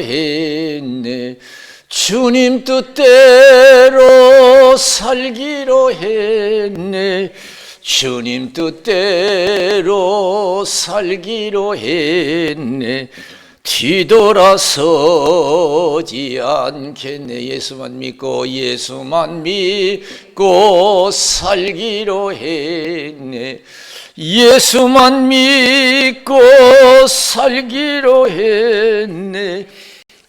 했네. 주님 뜻대로 살기로 했네. 주님 뜻대로 살기로 했네. 뒤돌아서지 않겠네. 예수만 믿고 예수만 믿고 살기로 했네. 예수만 믿고 살기로 했네.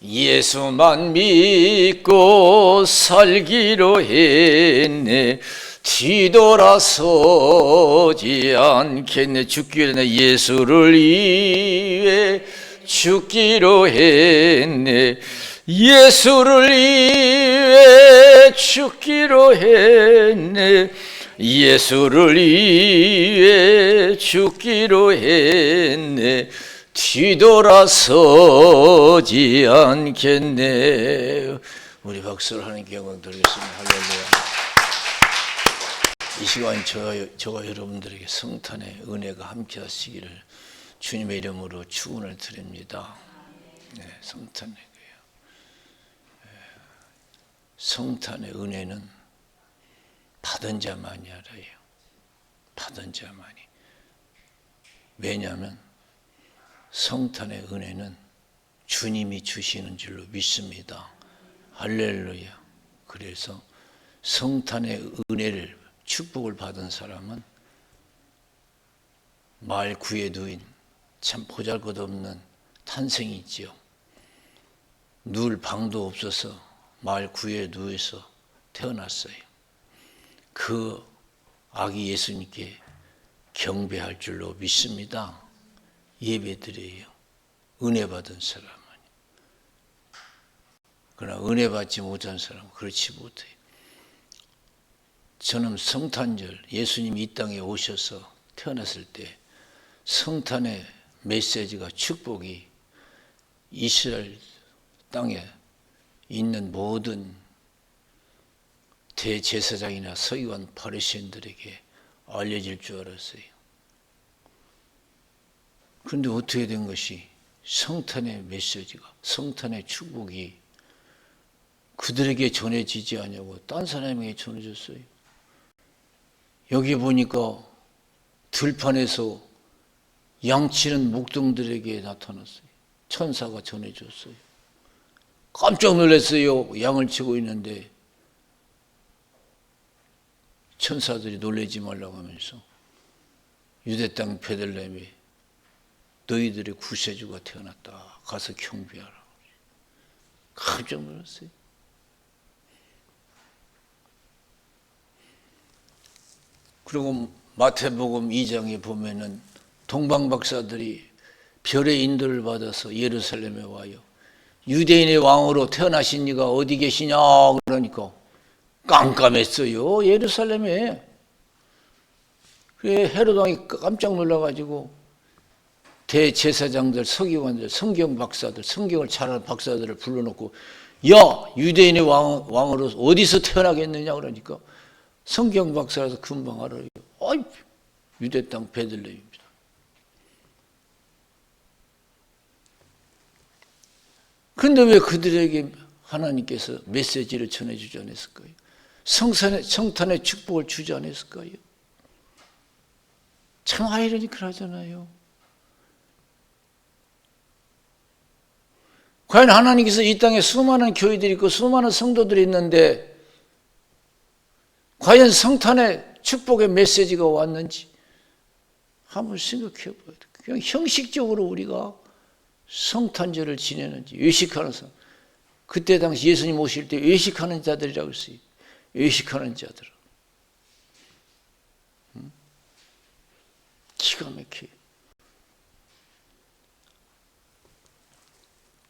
예수만 믿고 살기로 했네. 뒤돌아서지 않겠네. 죽기로 했네. 예수를 위해 죽기로 했네. 예수를 위해 죽기로 했네. 예수를 위해 죽기로 했네. 뒤돌아서지 않겠네. 우리 박수를 하나님께 영광 드리겠습니다. 할렐루야. 이 시간 저와 여러분들에게 성탄의 은혜가 함께 하시기를 주님의 이름으로 축원을 드립니다. 네, 성탄의 성탄의 은혜는 받은 자만이 알아요. 받은 자만이. 왜냐하면 성탄의 은혜는 주님이 주시는 줄로 믿습니다. 할렐루야. 그래서 성탄의 은혜를 축복을 받은 사람은 마을 구에 누인 참 보잘것없는 탄생이 있지요. 누울 방도 없어서 마을 구에 누워서 태어났어요. 그 아기 예수님께 경배할 줄로 믿습니다. 예배드려요. 은혜 받은 사람은. 그러나 은혜 받지 못한 사람은 그렇지 못해요. 저는 성탄절 예수님이 이 땅에 오셔서 태어났을 때 성탄의 메시지가 축복이 이스라엘 땅에 있는 모든 대제사장이나 서기관 바리새인들에게 알려질 줄 알았어요. 그런데 어떻게 된 것이 성탄의 메시지가, 성탄의 축복이 그들에게 전해지지 않냐고 딴 사람에게 전해졌어요. 여기 보니까 들판에서 양치는 목동들에게 나타났어요. 천사가 전해줬어요. 깜짝 놀랐어요. 양을 치고 있는데 천사들이 놀라지 말라고 하면서 유대 땅 베들레헴에 너희들의 구세주가 태어났다. 가서 경배하라. 깜짝 놀랐어요. 그리고 마태복음 2장에 보면은 동방박사들이 별의 인도를 받아서 예루살렘에 와요. 유대인의 왕으로 태어나신 이가 어디 계시냐 그러니까 깜깜했어요. 예루살렘에. 그래 헤롯 왕이 깜짝 놀라가지고 대제사장들, 서기관들, 성경 박사들, 성경을 잘하는 박사들을 불러놓고 야 유대인의 왕으로 어디서 태어나겠느냐 그러니까 성경 박사라서 금방 알아요. 아이 유대 땅 베들레헴입니다. 그런데 왜 그들에게 하나님께서 메시지를 전해주지 않았을까요? 성탄의 축복을 주지 않았을까요? 참 아이러니컬하잖아요. 과연 하나님께서 이 땅에 수많은 교회들이 있고 수많은 성도들이 있는데 과연 성탄의 축복의 메시지가 왔는지 한번 생각해 봐야 돼요. 그냥 형식적으로 우리가 성탄절을 지내는지 외식하는 사람. 그때 당시 예수님 오실 때 외식하는 자들이라고 했어요. 외식하는 자들. 기가 막혀요.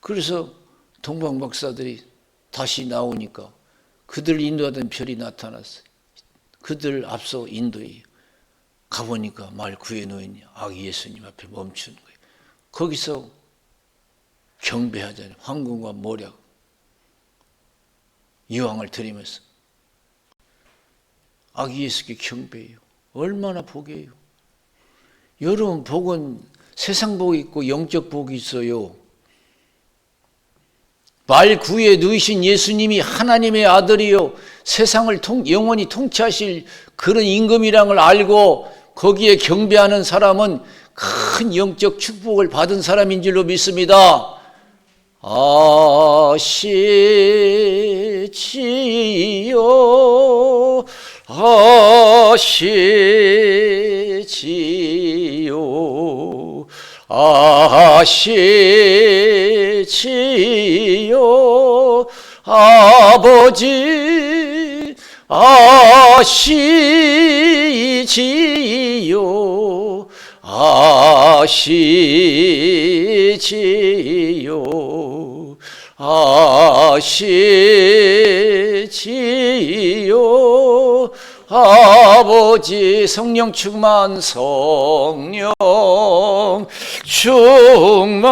그래서 동방박사들이 다시 나오니까 그들을 인도하던 별이 나타났어요. 그들 앞서 인도에 가보니까 마을 구에 놓인 아기 예수님 앞에 멈춘 거예요. 거기서 경배하잖아요. 황금과 모략 이왕을 드리면서 아기 예수께 경배해요. 얼마나 복이에요. 여러분 복은 세상 복이 있고 영적 복이 있어요. 말 구유에 누이신 예수님이 하나님의 아들이요 세상을 영원히 통치하실 그런 임금이란 걸 알고 거기에 경배하는 사람은 큰 영적 축복을 받은 사람인 줄로 믿습니다. 아시지요 아시지요 아시지요 아버지 아시지요 아시지요 아시지요 아버지 성령 충만 성령 충만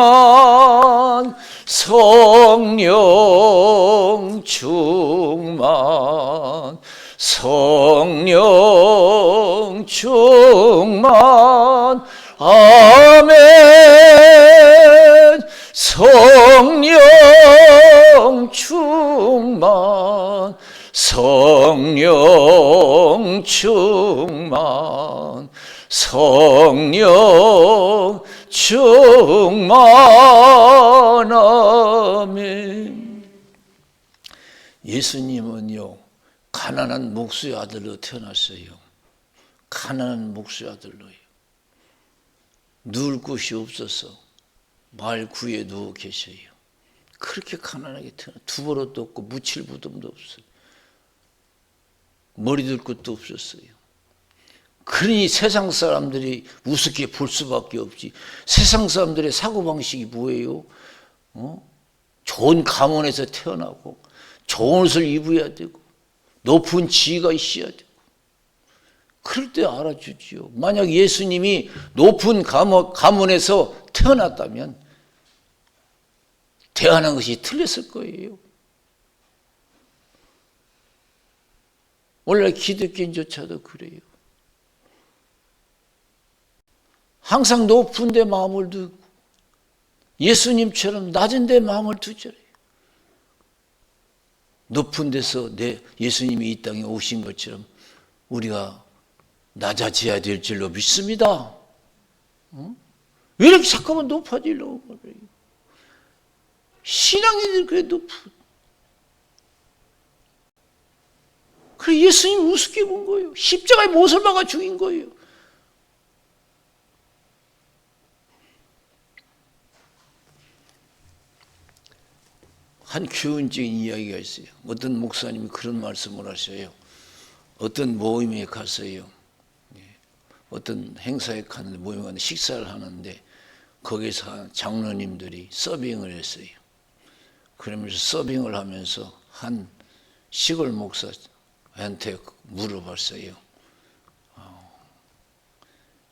성령 충만 성령 충만 아멘 성령 충만 성령 충만 성령 충만 아멘. 예수님은요 가난한 목수의 아들로 태어났어요. 가난한 목수의 아들로요. 누울 곳이 없어서 말 구에 누워 계셔요. 그렇게 가난하게 태어나 두버릇도 없고 묻힐 부dom도 없어요. 머리 둘 것도 없었어요. 그러니 세상 사람들이 우습게 볼 수밖에 없지. 세상 사람들의 사고방식이 뭐예요? 좋은 가문에서 태어나고 좋은 옷을 입어야 되고 높은 지위가 있어야 되고 그럴 때 알아주지요. 만약 예수님이 높은 가문에서 태어났다면 대하는 것이 틀렸을 거예요. 원래 기독교인조차도 그래요. 항상 높은 데 마음을 두고 예수님처럼 낮은 데 마음을 두잖아요. 높은 데서 예수님이 이 땅에 오신 것처럼 우리가 낮아져야 될 줄로 믿습니다. 왜 이렇게 잠깐만 높아지려고 그래요? 신앙인들 그래 높은. 그래 예수님 우습게 본 거예요. 십자가에 못을 박아 죽인 거예요. 한 교훈적인 이야기가 있어요. 어떤 목사님이 그런 말씀을 하셔요. 어떤 모임에 갔어요. 어떤 행사에 갔는데 모임에 갔는데 식사를 하는데 거기서 장로님들이 서빙을 했어요. 그러면서 서빙을 하면서 한 시골 목사한테 물어봤어요.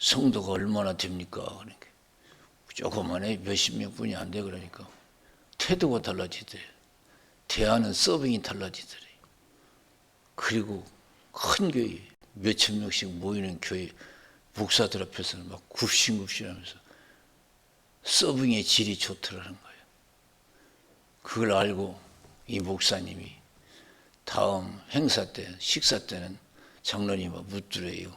성도가 얼마나 됩니까? 그러니까 조그만해 몇십 명뿐이 안 돼. 그러니까 태도가 달라지더래요. 대하는 서빙이 달라지더래요. 그리고 큰 교회 몇천 명씩 모이는 교회 목사들 앞에서는 막 굽신굽신하면서 서빙의 질이 좋더라는 거예요. 그걸 알고 이 목사님이 다음 행사 때 식사 때는 장로님과 묻더래요.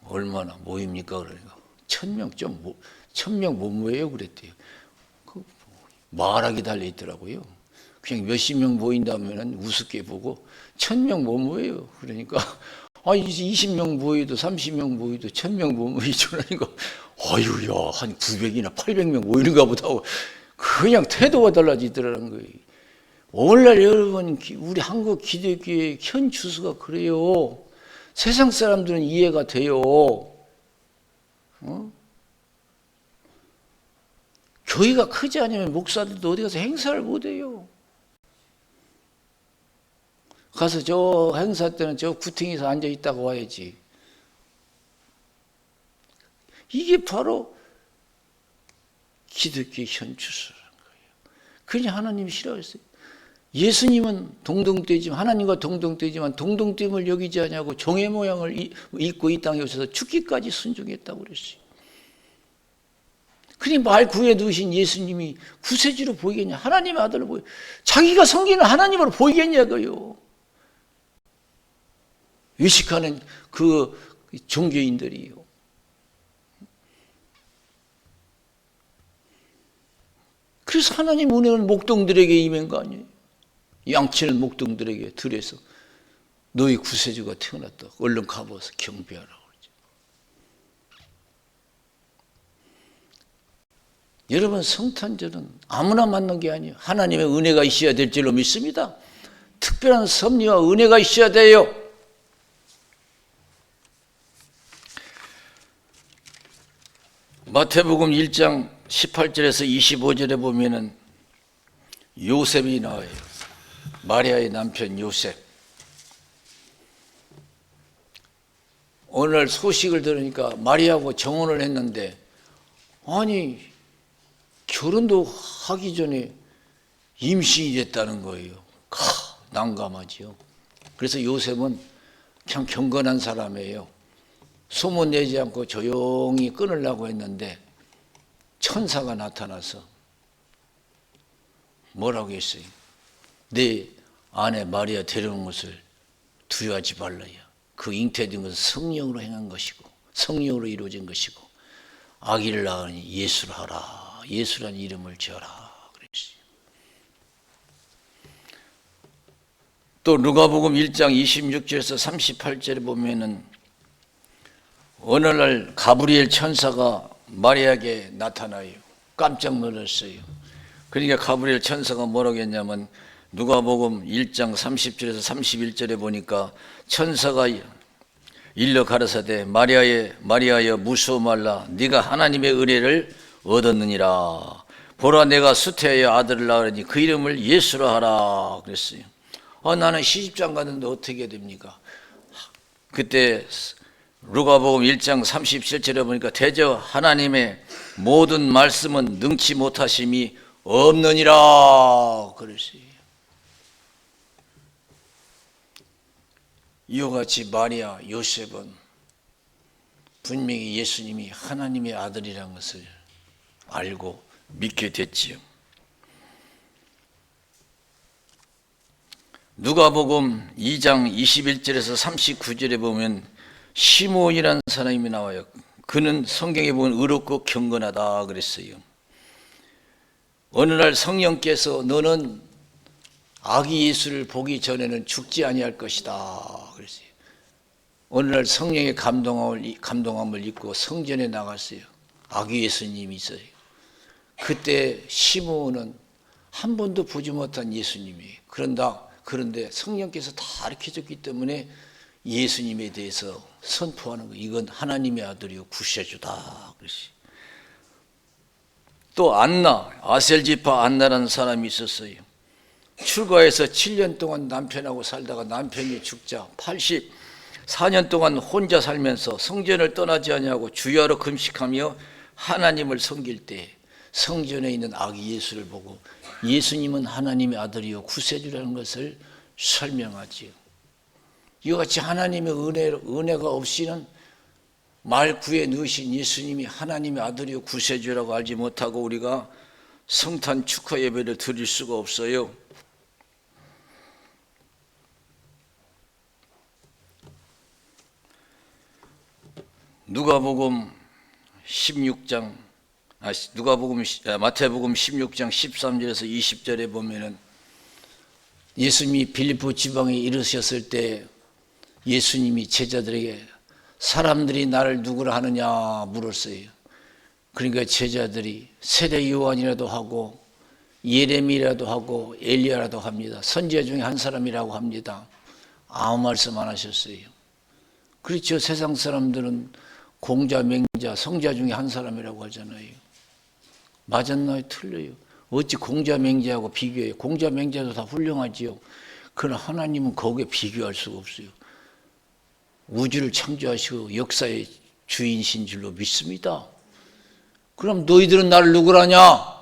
얼마나 모입니까? 그러니까 1000명 못 모여요 그랬대요. 말하기 달려있더라고요. 그냥 몇십 명 모인다면 우습게 보고 1000명 못 모여요. 그러니까 이제 20명 모여도 30명 모여도 1000명 못 모이죠. 그러니까 아유야 한 900이나 800명 모이는가 보다 하고 그냥 태도가 달라지더라는 거예요. 오늘날 여러분 우리 한국 기독교의 현 추수가 그래요. 세상 사람들은 이해가 돼요. 교회가 크지 않으면 목사들도 어디 가서 행사를 못해요. 가서 저 행사 때는 저 구팅에서 앉아있다가 와야지. 이게 바로 기독교의 현추수라는 거예요. 그냥 하나님이 싫어했어요. 예수님은 동등되지만 하나님과 동등되지만 동등됨을 여기지 않냐고 종의 모양을 입고 이 땅에 오셔서 죽기까지 순종했다고 그랬어요. 그니 말 구에 누우신 예수님이 구세주로 보이겠냐? 하나님의 아들로 보여. 자기가 섬기는 하나님으로 보이겠냐고요. 의식하는 그 종교인들이요. 그래서 하나님 은혜는 목동들에게 임한 거 아니에요. 양치는 목동들에게 들에서 너희 구세주가 태어났다. 얼른 가봐서 경배하라고 그러죠. 여러분, 성탄절은 아무나 맞는 게 아니에요. 하나님의 은혜가 있어야 될 줄로 믿습니다. 특별한 섭리와 은혜가 있어야 돼요. 마태복음 1장 18절에서 25절에 보면은 요셉이 나와요. 마리아의 남편 요셉. 오늘 소식을 들으니까 마리아하고 정혼을 했는데, 아니 결혼도 하기 전에 임신이 됐다는 거예요. 난감하지요. 그래서 요셉은 참 경건한 사람이에요. 소문 내지 않고 조용히 끊으려고 했는데 천사가 나타나서 뭐라고 했어요? 내 아내 마리아 데려온 것을 두려워하지 말라야. 그 잉태된 것은 성령으로 행한 것이고 성령으로 이루어진 것이고 아기를 낳으니 예수를 하라. 예수라는 이름을 지어라. 그랬어요. 또 누가복음 1장 26절에서 38절에 보면은 어느 날 가브리엘 천사가 마리아에게 나타나요. 깜짝 놀랐어요. 그러니까 가브리엘 천사가 뭐라고 했냐면 누가복음 1장 30절에서 31절에 보니까 천사가 일러 가라사대 마리아여 무수어 말라. 네가 하나님의 은혜를 얻었느니라. 보라 내가 수태하여 아들을 낳으니 그 이름을 예수라 하라 그랬어요. 나는 시집장 가는데 어떻게 됩니까? 그때 누가복음 1장 37절에 보니까 대저 하나님의 모든 말씀은 능치 못하심이 없느니라 그랬어요. 이와 같이 마리아, 요셉은 분명히 예수님이 하나님의 아들이라는 것을 알고 믿게 됐지요. 누가복음 2장 21절에서 39절에 보면 시므온이라는 사람이 나와요. 그는 성경에 보면 의롭고 경건하다 그랬어요. 어느 날 성령께서 너는 아기 예수를 보기 전에는 죽지 아니할 것이다 그랬어요. 어느 날 성령의 감동함을 입고 성전에 나갔어요. 아기 예수님이 있어요. 그때 시므온은 한 번도 보지 못한 예수님이에요. 그런데 성령께서 다 가르쳐줬기 때문에 예수님에 대해서 선포하는 거예요. 이건 하나님의 아들이요 구세주다 그랬어요. 또 아셀지파 안나라는 사람이 있었어요. 출가해서 7년 동안 남편하고 살다가 남편이 죽자 84년 동안 혼자 살면서 성전을 떠나지 아니하고 주야로 금식하며 하나님을 섬길 때 성전에 있는 아기 예수를 보고 예수님은 하나님의 아들이요 구세주라는 것을 설명하지요. 이와 같이 하나님의 은혜가 없이는 말 구에 넣으신 예수님이 하나님의 아들이요 구세주라고 알지 못하고 우리가 성탄 축하 예배를 드릴 수가 없어요. 마태복음 16장 13절에서 20절에 보면은 예수님이 빌립보 지방에 이르셨을 때 예수님이 제자들에게 사람들이 나를 누구라 하느냐 물었어요. 그러니까 제자들이 세례 요한이라도 하고 예레미야라도 하고 엘리야라도 합니다. 선지자 중에 한 사람이라고 합니다. 아무 말씀 안 하셨어요. 그렇죠. 세상 사람들은 공자, 맹자, 성자 중에 한 사람이라고 하잖아요. 맞았나요? 틀려요. 어찌 공자, 맹자하고 비교해요? 공자, 맹자도 다 훌륭하지요. 그러나 하나님은 거기에 비교할 수가 없어요. 우주를 창조하시고 역사의 주인이신 줄로 믿습니다. 그럼 너희들은 나를 누구라냐?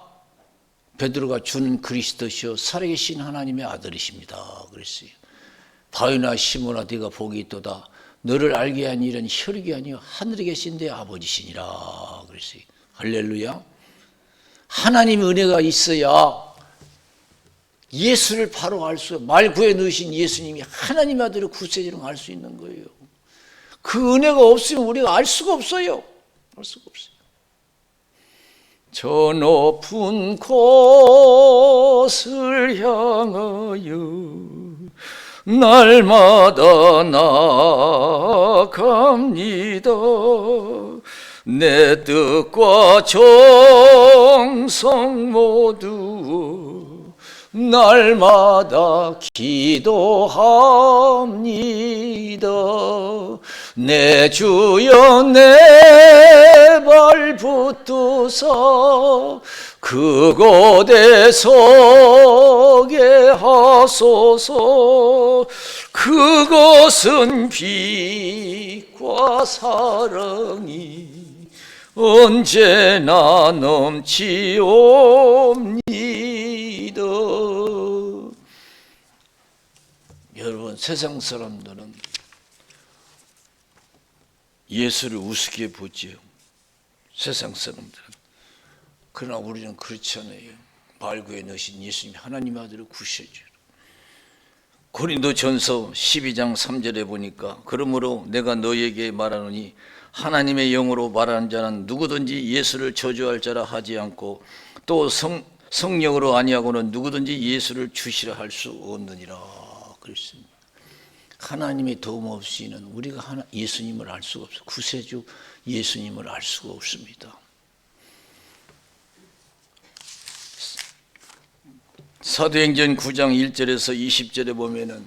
베드로가 주는 그리스도시요 살아계신 하나님의 아들이십니다 그랬어요. 바요나 시몬아 네가 복이 있도다. 너를 알게 한 일은 혈육이 아니요 하늘에 계신 내 아버지시니라 그랬어요. 할렐루야. 하나님의 은혜가 있어야 예수를 바로 알 수, 말구에 넣으신 예수님이 하나님 아들의 구세주를 알 수 있는 거예요. 그 은혜가 없으면 우리가 알 수가 없어요. 알 수가 없어요. 저 높은 곳을 향하여 날마다 나아갑니다. 내 뜻과 정성 모두 날마다 기도합니다. 내 주여 내 발 붙드사 그곳에 서게 하소서. 그것은 빛과 사랑이 언제나 넘치옵니다. 여러분, 세상 사람들은 예수를 우습게 보지요. 세상 사람들은. 그러나 우리는 그렇지 않아요. 말구에 넣으신 예수님 하나님 아들을 구세주로. 고린도전서 12장 3절에 보니까 그러므로 내가 너희에게 말하노니 하나님의 영으로 말하는 자는 누구든지 예수를 저주할 자라 하지 않고 또 성령으로 아니하고는 누구든지 예수를 주시라 할 수 없느니라 그랬습니다. 하나님의 도움 없이는 우리가 예수님을 알 수가 없어요. 구세주 예수님을 알 수가 없습니다. 사도행전 9장 1절에서 20절에 보면은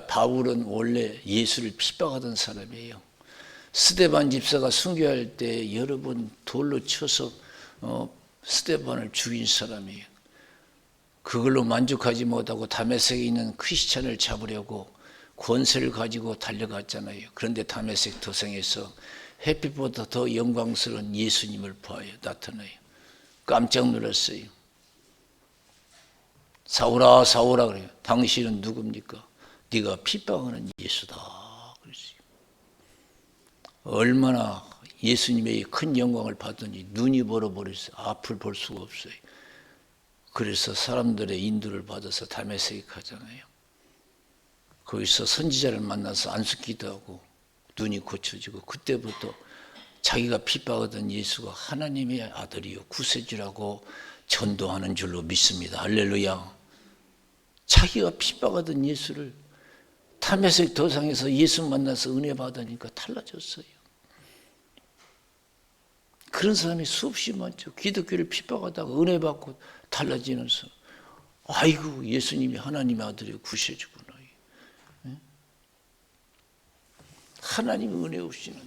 바울은 원래 예수를 핍박하던 사람이에요. 스데반 집사가 순교할 때 여러 번 돌로 쳐서 스데반을 죽인 사람이에요. 그걸로 만족하지 못하고 다메섹에 있는 크리스찬을 잡으려고 권세를 가지고 달려갔잖아요. 그런데 다메섹 도성에서 햇빛보다 더 영광스러운 예수님을 봐요. 나타나요. 깜짝 놀랐어요. 사울아 사울아 그래요. 당신은 누굽니까? 네가 핍박하는 예수다 그랬어요. 얼마나 예수님의 큰 영광을 받더니 눈이 멀어버렸어요. 앞을 볼 수가 없어요. 그래서 사람들의 인도를 받아서 다메섹에 가잖아요. 거기서 선지자를 만나서 안수기도 하고 눈이 고쳐지고 그때부터 자기가 핍박하던 예수가 하나님의 아들이요 구세주라고 전도하는 줄로 믿습니다. 할렐루야. 자기가 핍박하던 예수를 다메섹 도상에서 예수 만나서 은혜 받으니까 달라졌어요. 그런 사람이 수없이 많죠. 기독교를 핍박하다가 은혜 받고 달라지는 사람. 아이고 예수님이 하나님의 아들이요 구세주구나. 하나님의 은혜 없이는.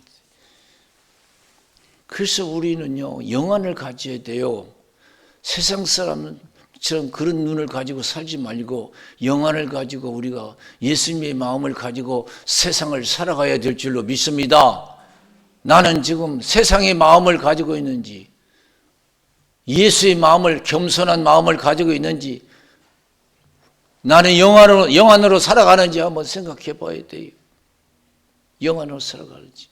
그래서 우리는요 영안을 가져야 돼요. 세상 사람처럼 그런 눈을 가지고 살지 말고 영안을 가지고 우리가 예수님의 마음을 가지고 세상을 살아가야 될 줄로 믿습니다. 나는 지금 세상의 마음을 가지고 있는지 예수의 마음을 겸손한 마음을 가지고 있는지 나는 영안으로 살아가는지 한번 생각해 봐야 돼요. 영안으로 살아가는지.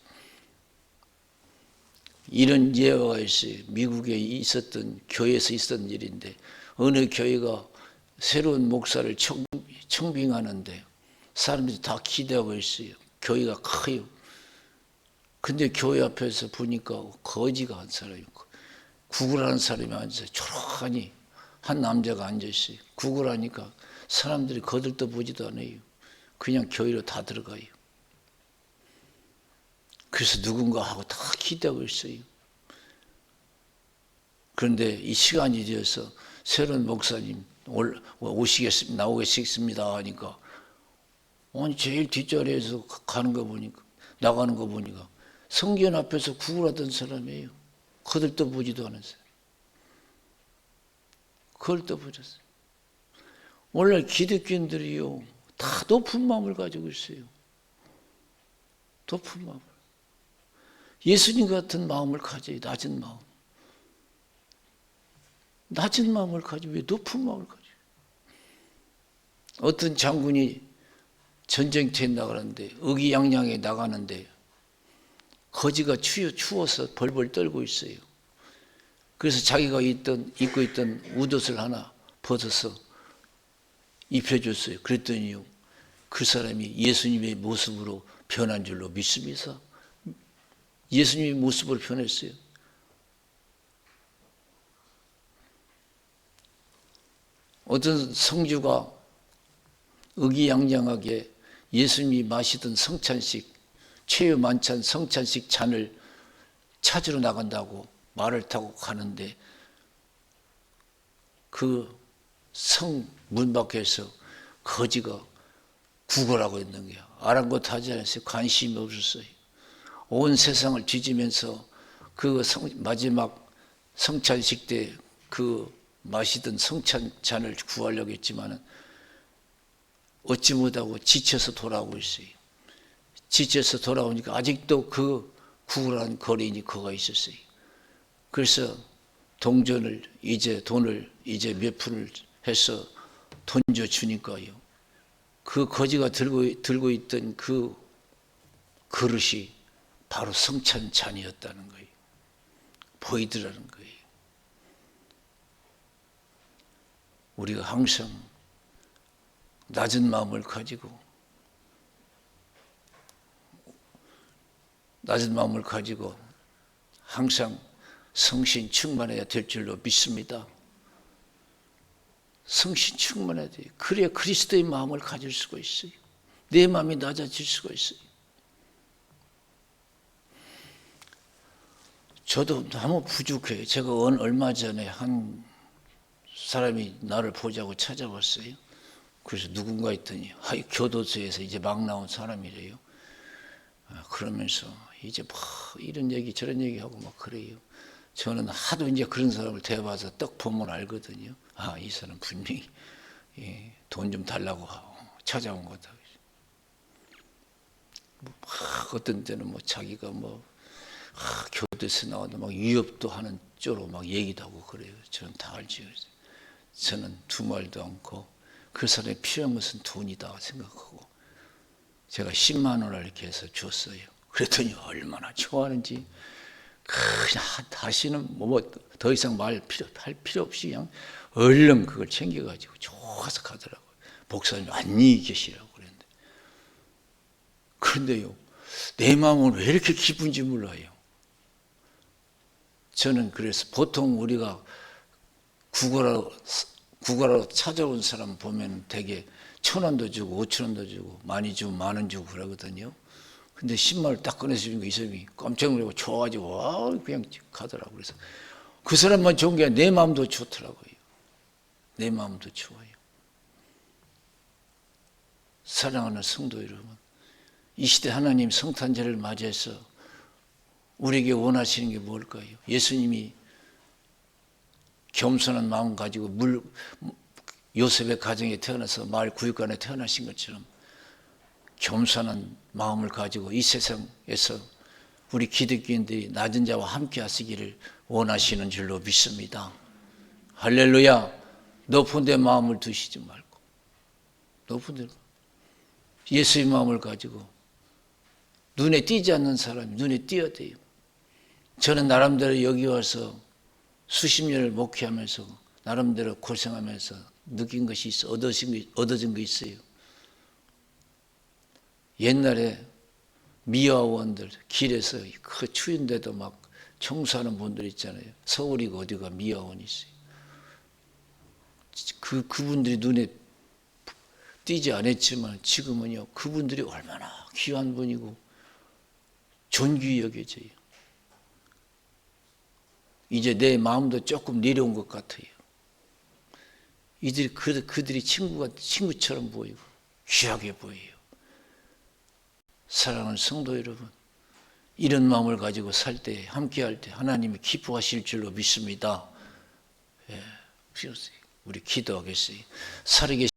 이런 예화가 있어요. 미국에 있었던 교회에서 있었던 일인데 어느 교회가 새로운 목사를 청빙하는데 사람들이 다 기대하고 있어요. 교회가 커요. 근데 교회 앞에서 보니까 거지가 한 사람이 있고 구걸하는 사람이 앉아서 초록하니 한 남자가 앉아있어요. 구걸하니까 사람들이 거들떠보지도 않아요. 그냥 교회로 다 들어가요. 그래서 누군가 하고 다 기대하고 있어요. 그런데 이 시간이 되어서 새로운 목사님 오시겠습니다. 나오겠습니다 하니까 아니 제일 뒷자리에서 가는 거 보니까 나가는 거 보니까 성전 앞에서 구걸하던 사람이에요. 거들떠보지도 않은 사람. 거들떠보셨어요. 오늘 기독교인들이요 다 높은 마음을 가지고 있어요. 높은 마음을. 예수님 같은 마음을 가져야 낮은 마음. 낮은 마음을 가지고 왜 높은 마음을 가져요? 어떤 장군이 전쟁터에 나가는데 의기양양에 나가는데 거지가 추워서 벌벌 떨고 있어요. 그래서 자기가 입고 있던 웃옷을 하나 벗어서 입혀줬어요. 그랬더니 그 사람이 예수님의 모습으로 변한 줄로 믿습니다. 예수님의 모습으로 변했어요. 어떤 성주가 의기양양하게 예수님이 마시던 성찬식, 최후 만찬 성찬식 잔을 찾으러 나간다고 말을 타고 가는데 그 성 문 밖에서 거지가 구걸하고 있는 거야. 아랑곳하지 않았어요. 관심이 없었어요. 온 세상을 뒤지면서 그 마지막 성찬식 때 그 마시던 성찬잔을 구하려고 했지만 얻지 못하고 지쳐서 돌아오고 있어요. 지쳐서 돌아오니까 아직도 그 구걸한 거리인이 거가 있었어요. 그래서 동전을 돈을 몇 푼을 해서 던져주니까요. 그 거지가 들고 있던 그 그릇이 바로 성찬잔이었다는 거예요. 보이더라는 거예요. 우리가 항상 낮은 마음을 가지고 항상 성신 충만해야 될 줄로 믿습니다. 성신 충만해야 돼요. 그래야 그리스도의 마음을 가질 수가 있어요. 내 마음이 낮아질 수가 있어요. 저도 너무 부족해요. 제가 얼마 전에 한 사람이 나를 보자고 찾아왔어요. 그래서 누군가 했더니 교도소에서 이제 막 나온 사람이래요. 그러면서 이제 막 이런 얘기 저런 얘기하고 막 그래요. 저는 하도 이제 그런 사람을 대봐서 딱 보면 알거든요. 이 사람 분명히 돈 좀 달라고 찾아온 거다. 어떤 때는 자기가 교도에서 나와도 위협도 하는 쪽으로 얘기도 하고 그래요. 저는 다 알지요. 저는 두말도 않고 그 사람이 필요한 것은 돈이다 생각하고 제가 10만 원을 이렇게 해서 줬어요. 그랬더니 얼마나 좋아하는지 그냥 다시는 더 이상 할 필요 없이 그냥 얼른 그걸 챙겨가지고 좋아서 가더라고요. 목사님 안녕히 계시라고 그랬는데. 그런데요, 내 마음은 왜 이렇게 기쁜지 몰라요. 저는 그래서 보통 우리가 구걸하러 찾아온 사람 보면 되게 1,000원도 주고 5,000원도 주고 많이 주고 만 원 주고 그러거든요. 근데 10만 원을 딱 꺼내서 주니까 이 사람이 깜짝 놀라고 좋아가지고 그냥 가더라고요. 그래서 그 사람만 좋은 게 아니라 내 마음도 좋더라고요. 내 마음도 좋아요. 사랑하는 성도 여러분, 이 시대 하나님 성탄절을 맞이해서 우리에게 원하시는 게 뭘까요? 예수님이 겸손한 마음 가지고 요셉의 가정에 태어나서 마을 구육간에 태어나신 것처럼 겸손한 마음을 가지고 이 세상에서 우리 기독교인들이 낮은 자와 함께 하시기를 원하시는 줄로 믿습니다. 할렐루야. 높은 데 마음을 두시지 말고 높은 데 예수의 마음을 가지고 눈에 띄지 않는 사람이 눈에 띄어야 돼요. 저는 나름대로 여기 와서 수십 년을 목회하면서 나름대로 고생하면서 느낀 것이 있어, 얻어진 거 있어요. 옛날에 미화원들 길에서 그 추운데도 막 청소하는 분들 있잖아요. 서울이고 어디가 미화원이 있어요. 그분들이 눈에 띄지 않았지만 지금은요, 그분들이 얼마나 귀한 분이고 존귀히 여겨져요. 이제 내 마음도 조금 내려온 것 같아요. 그들이 친구처럼 보이고 귀하게 보여요. 사랑하는 성도 여러분, 이런 마음을 가지고 살 때, 함께 할 때 하나님이 기뻐하실 줄로 믿습니다. 우리 기도하겠어요. 살아계신